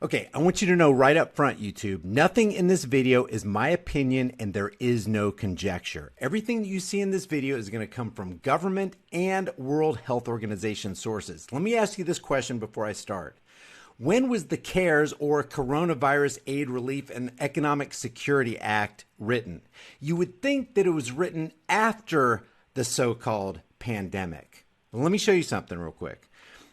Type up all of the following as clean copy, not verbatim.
Okay, I want you to know right up front, YouTube, nothing in this video is my opinion and there is no conjecture. Everything that you see in this video is going to come from government and World Health Organization sources. Let me ask you this question before I start. When was the CARES or Coronavirus Aid, Relief, and Economic Security Act written? You would think that it was written after the so-called pandemic. Well, let me show you something real quick.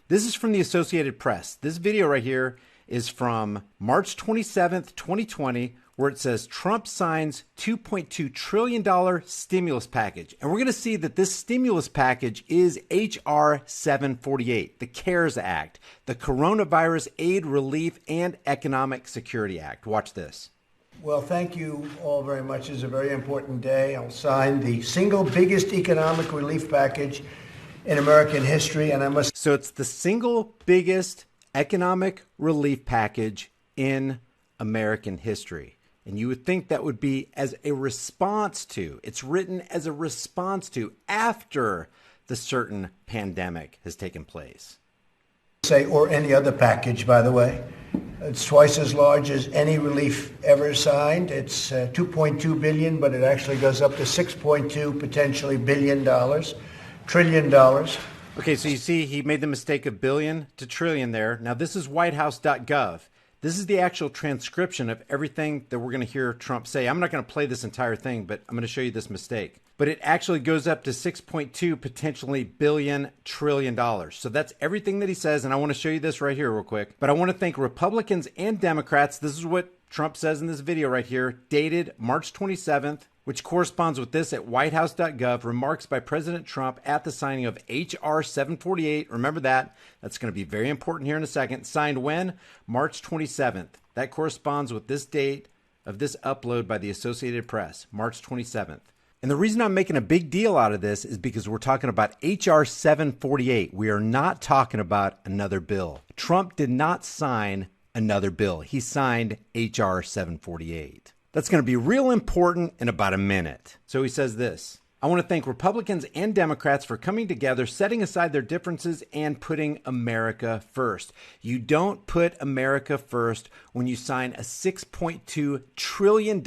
This is from the Associated Press. This video right here is from March 27th, 2020, where it says Trump signs $2.2 trillion stimulus package. And we're going to see that this stimulus package is H.R. 748, the CARES Act, the Coronavirus Aid, Relief, and Economic Security Act. Watch this. Well, thank you all very much. It's a very important day. I'll sign the single biggest economic relief package in American history, and I must... So it's the single biggest economic relief package in American history. And you would think that would be as a response to, it's written as a response to after the certain pandemic has taken place. Say, or any other package, by the way. It's twice as large as any relief ever signed. It's $2.2 billion, but it actually goes up to $6.2 potentially trillion dollars. Okay, so you see he made the mistake of billion to trillion there. Now this is whitehouse.gov. This is the actual transcription of everything that we're going to hear Trump say. I'm not going to play this entire thing, but I'm going to show you this mistake. But it actually goes up to 6.2 potentially billion trillion dollars. So that's everything that he says, and I want to show you this right here real quick. But I want to thank Republicans and Democrats. This is what Trump says in this video right here, dated March 27th, which corresponds with this at whitehouse.gov, remarks by President Trump at the signing of H.R. 748. Remember that. That's going to be very important here in a second. Signed when? March 27th. That corresponds with this date of this upload by the Associated Press, March 27th. And the reason I'm making a big deal out of this is because we're talking about H.R. 748. We are not talking about another bill. Trump did not sign another bill. He signed H.R. 748. That's going to be real important in about a minute. So he says this: I want to thank Republicans and Democrats for coming together, setting aside their differences, and putting America first. You don't put America first when you sign a $6.2 trillion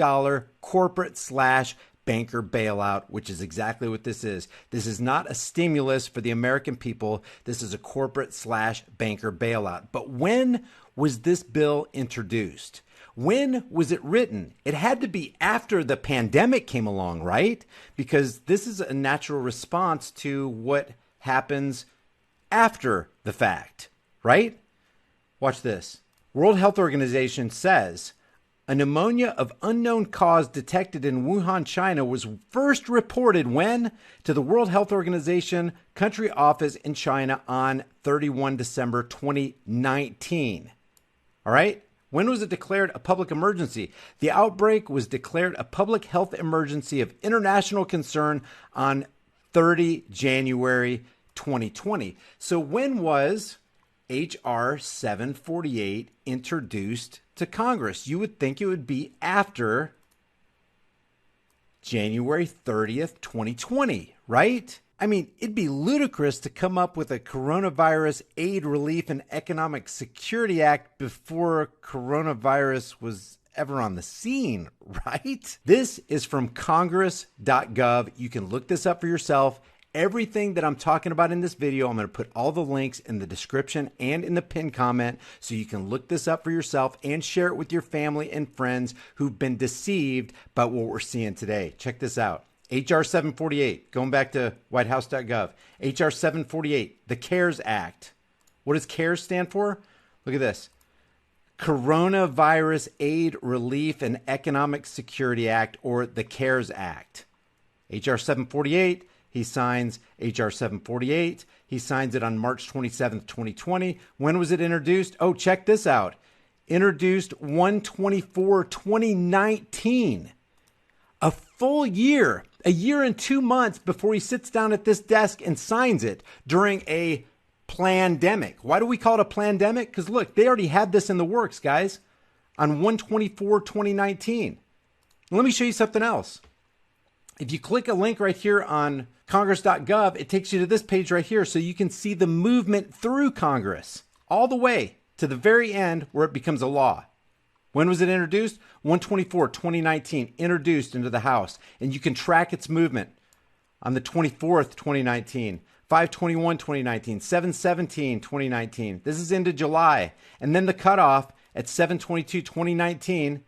corporate/banker bailout, which is exactly what this is. This is not a stimulus for the American people. This is a corporate/banker bailout. But when was this bill introduced? When was it written? It had to be after the pandemic came along, right? Because this is a natural response to what happens after the fact, right? Watch this. World Health Organization says a pneumonia of unknown cause detected in Wuhan, China was first reported when? To the World Health Organization country office in China on 31 December 2019. All right? When was it declared a public emergency? The outbreak was declared a public health emergency of international concern on 30 January 2020. So when was H.R. 748 introduced to Congress? You would think it would be after January 30th, 2020, right? I mean, it'd be ludicrous to come up with a Coronavirus Aid, Relief, and Economic Security Act before coronavirus was ever on the scene, right? This is from congress.gov. You can look this up for yourself. Everything that I'm talking about in this video, I'm going to put all the links in the description and in the pinned comment so you can look this up for yourself and share it with your family and friends who've been deceived by what we're seeing today. Check this out. H.R. 748, going back to whitehouse.gov. H.R. 748, the CARES Act. What does CARES stand for? Look at this. Coronavirus Aid, Relief, and Economic Security Act, or the CARES Act. H.R. 748, he signs H.R. 748. He signs it on March 27th, 2020. When was it introduced? Oh, check this out. Introduced 1/24/2019. A full year, a year and 2 months before he sits down at this desk and signs it during a plandemic. Why do we call it a plandemic? Because look, they already had this in the works, guys, on 1/24/2019. Let me show you something else. If you click a link right here on congress.gov, it takes you to this page right here so you can see the movement through Congress all the way. to the very end where it becomes a law. When was it introduced? 1/24/2019, introduced into the House. And you can track its movement on the 24th, 2019, 5/21/2019, 7/17/2019. This is into July. And then the cutoff at 7/22/2019,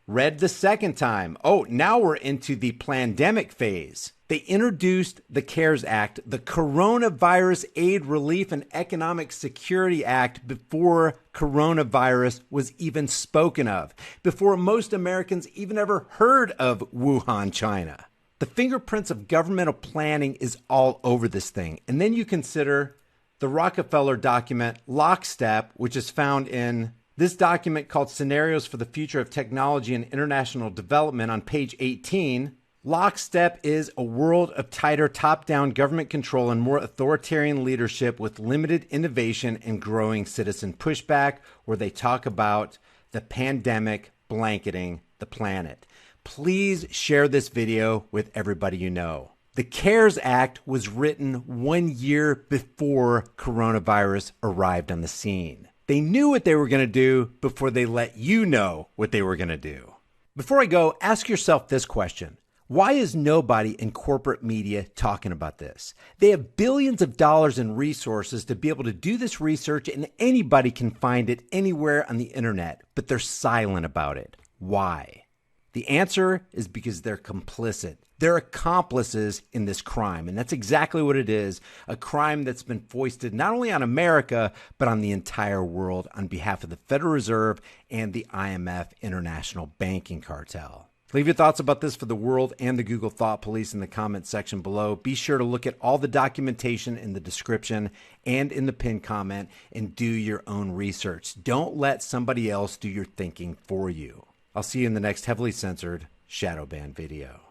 read the second time. Oh, now we're into the pandemic phase. They introduced the CARES Act, the Coronavirus Aid, Relief, and Economic Security Act, before coronavirus was even spoken of, before most Americans even ever heard of Wuhan, China. The fingerprints of governmental planning is all over this thing. And then you consider the Rockefeller document, Lockstep, which is found in this document called Scenarios for the Future of Technology and International Development on page 18. Lockstep is a world of tighter top-down government control and more authoritarian leadership with limited innovation and growing citizen pushback, where they talk about the pandemic blanketing the planet. Please share this video with everybody you know. The CARES Act was written 1 year before coronavirus arrived on the scene. They knew what they were going to do before they let you know what they were going to do. Before I go, ask yourself this question. Why is nobody in corporate media talking about this? They have billions of dollars in resources to be able to do this research, and anybody can find it anywhere on the internet, but they're silent about it. Why? The answer is because they're complicit. They're accomplices in this crime, and that's exactly what it is, a crime that's been foisted not only on America, but on the entire world on behalf of the Federal Reserve and the IMF International Banking Cartel. Leave your thoughts about this for the world and the Google Thought Police in the comments section below. Be sure to look at all the documentation in the description and in the pinned comment and do your own research. Don't let somebody else do your thinking for you. I'll see you in the next heavily censored shadow ban video.